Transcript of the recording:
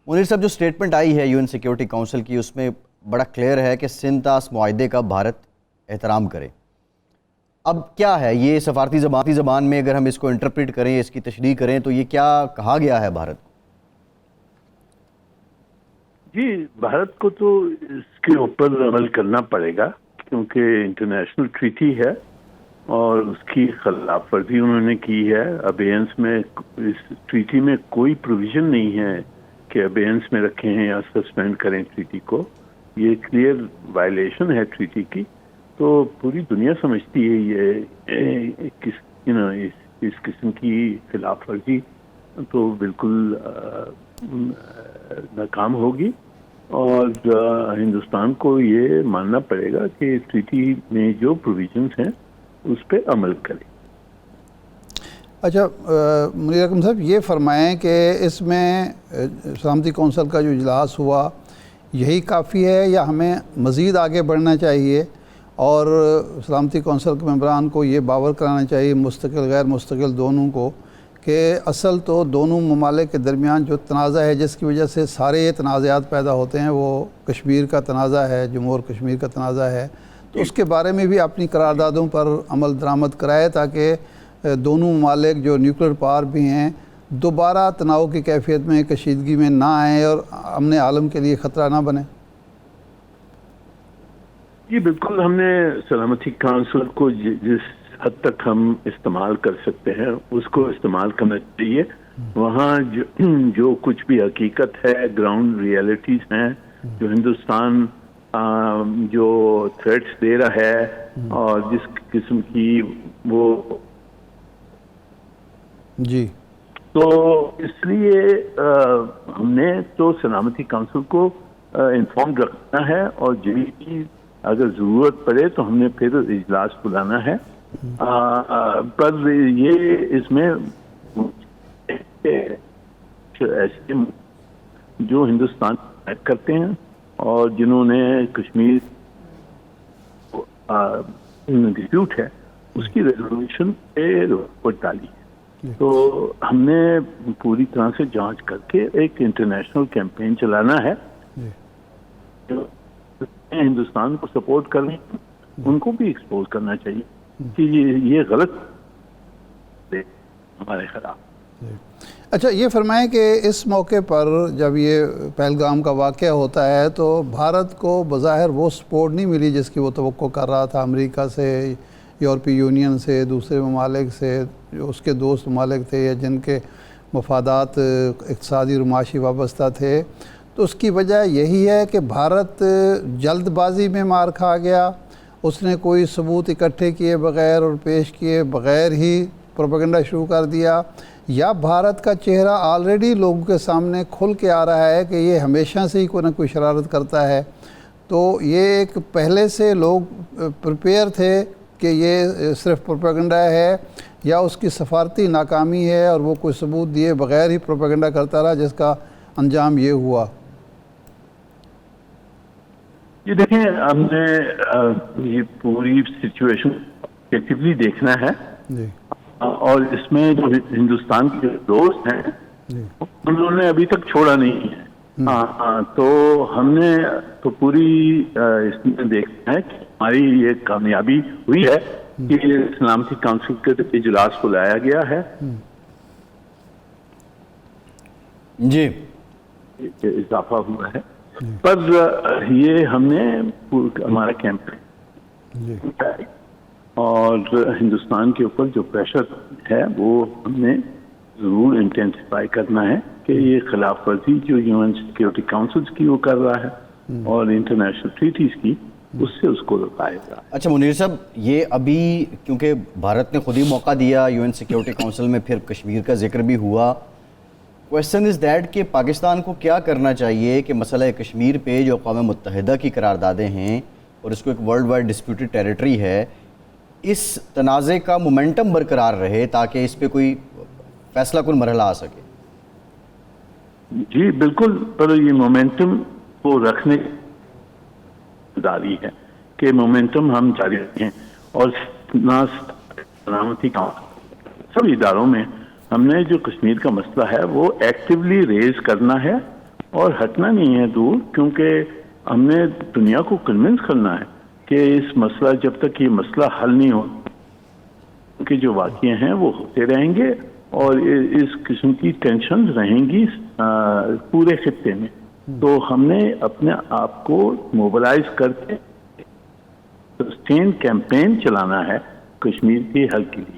منیر صاحب، جو سٹیٹمنٹ آئی ہے یو این سیکیورٹی کونسل کی، اس میں بڑا کلیئر ہے کہ سندھ طاس معاہدے کا بھارت احترام کرے۔ اب کیا ہے یہ سفارتی زبان میں اگر ہم اس کو انٹرپریٹ کریں، اس کی تشریح کریں، تو یہ کیا کہا گیا ہے بھارت کو؟ جی، بھارت کو تو اس کے اوپر عمل کرنا پڑے گا، کیونکہ انٹرنیشنل ٹریٹی ہے اور اس کی خلاف ورزی انہوں نے کی ہے۔ ابینس میں اس ٹریٹی میں کوئی پروویژن نہیں ہے کہ ابینس میں رکھیں ہیں یا سسپینڈ کریں ٹریٹی کو۔ یہ کلیئر وائلیشن ہے ٹریٹی کی، تو پوری دنیا سمجھتی ہے یہ اس قسم کی خلاف ورزی تو بالکل ناکام ہوگی، اور ہندوستان کو یہ ماننا پڑے گا کہ ٹریٹی میں جو پروویژنز ہیں اس پہ عمل کرے۔ اچھا منیر اکرم صاحب، یہ فرمائیں کہ اس میں سلامتی کونسل کا جو اجلاس ہوا یہی کافی ہے یا ہمیں مزید آگے بڑھنا چاہیے، اور سلامتی کونسل کے ممبران کو یہ باور کرانا چاہیے، مستقل غیر مستقل دونوں کو، کہ اصل تو دونوں ممالک کے درمیان جو تنازع ہے جس کی وجہ سے سارے یہ تنازعات پیدا ہوتے ہیں، وہ کشمیر کا تنازع ہے، جمہور کشمیر کا تنازع ہے، تو اس کے بارے میں بھی اپنی قراردادوں پر عمل درآمد کرائے تاکہ دونوں ممالک جو نیوکلیر پاور بھی ہیں دوبارہ تناؤ کی کیفیت میں، کشیدگی میں نہ آئیں اور امن عالم کے لیے خطرہ نہ بنے۔ جی بالکل، ہم نے سلامتی کونسل کو جس حد تک ہم استعمال کر سکتے ہیں اس کو استعمال کرنا چاہیے۔ وہاں جو کچھ بھی حقیقت ہے، گراؤنڈ ریئلٹیز ہیں، جو ہندوستان جو تھریٹس دے رہا ہے اور جس قسم کی وہ جی، تو اس لیے ہم نے تو سلامتی کونسل کو انفارم رکھنا ہے، اور جب اگر ضرورت پڑے تو ہم نے پھر اجلاس بلانا ہے۔ پر یہ اس میں ایسے جو ہندوستان کرتے ہیں اور جنہوں نے کشمیر ڈسپیوٹ ہے اس کی ریزولوشن پہ رپورٹ ڈالی ہے، تو ہم نے پوری طرح سے جانچ کر کے ایک انٹرنیشنل کیمپین چلانا ہے۔ ہندوستان کو سپورٹ کر رہے ہیں، ان کو بھی ایکسپوز کرنا چاہیے کہ یہ غلط ہے ہمارے خلاف۔ اچھا یہ فرمائیں کہ اس موقع پر جب یہ پہلگام کا واقعہ ہوتا ہے تو بھارت کو بظاہر وہ سپورٹ نہیں ملی جس کی وہ توقع کر رہا تھا، امریکہ سے، یورپی یونین سے، دوسرے ممالک سے جو اس کے دوست ممالک تھے یا جن کے مفادات اقتصادی اور معاشی وابستہ تھے۔ تو اس کی وجہ یہی ہے کہ بھارت جلد بازی میں مار کھا گیا، اس نے کوئی ثبوت اکٹھے کیے بغیر اور پیش کیے بغیر ہی پروپیگنڈا شروع کر دیا، یا بھارت کا چہرہ آلریڈی لوگوں کے سامنے کھل کے آ رہا ہے کہ یہ ہمیشہ سے ہی کوئی نہ کوئی شرارت کرتا ہے؟ تو یہ ایک پہلے سے لوگ پریپیئر تھے کہ یہ صرف پروپیگنڈا ہے، یا اس کی سفارتی ناکامی ہے اور وہ کوئی ثبوت دیے بغیر ہی پروپیگنڈا کرتا رہا جس کا انجام یہ ہوا؟ یہ دیکھیں، ہم نے یہ پوری سچویشن ایکٹیولی دیکھنا ہے، اور اس میں جو ہندوستان کے دوست ہیں انہوں نے ابھی تک چھوڑا نہیں ہے۔ تو ہم نے تو پوری اس میں دیکھنا ہے کہ ہماری یہ کامیابی ہوئی ہے کہ سلامتی کونسل کے اجلاس کو لایا گیا ہے۔ جی، اضافہ ہوا ہے، پر یہ ہم نے ہمارا کیمپین اور ہندوستان کے اوپر جو پریشر ہے وہ ہم نے ضرور انٹینسیفائی کرنا ہے کہ یہ خلاف ورزی جو یو این سیکیورٹی کونسلز کی وہ کر رہا ہے اور انٹرنیشنل ٹریٹیز کی، اس سے اس کو روکائے گا۔ اچھا منیر صاحب، یہ ابھی کیونکہ بھارت نے خود ہی موقع دیا یو این سیکیورٹی کونسل میں، پھر کشمیر کا ذکر بھی ہوا، کویسچن از دیٹ کہ پاکستان کو کیا کرنا چاہیے کہ مسئلہ کشمیر پہ جو اقوام متحدہ کی قراردادیں ہیں اور اس کو ایک ورلڈ وائڈ ڈسپیوٹڈ ٹیریٹری ہے، اس تنازع کا مومنٹم برقرار رہے تاکہ اس پہ کوئی فیصلہ کن مرحلہ آ سکے؟ جی بالکل، پر یہ مومنٹم کو رکھنے کی داری ہے کہ مومنٹم ہم جاری رکھیں، اور سلامتی کونسل سب اداروں میں ہم نے جو کشمیر کا مسئلہ ہے وہ ایکٹیولی ریز کرنا ہے، اور ہٹنا نہیں ہے دور، کیونکہ ہم نے دنیا کو کنونس کرنا ہے کہ اس مسئلہ، جب تک یہ مسئلہ حل نہیں ہو کہ جو واقعے ہیں وہ ہوتے رہیں گے اور اس قسم کی ٹینشن رہیں گی پورے خطے میں. تو ہم نے اپنے آپ کو موبلائز کر کے سسٹین کیمپین چلانا ہے کشمیر کے حل کے لیے.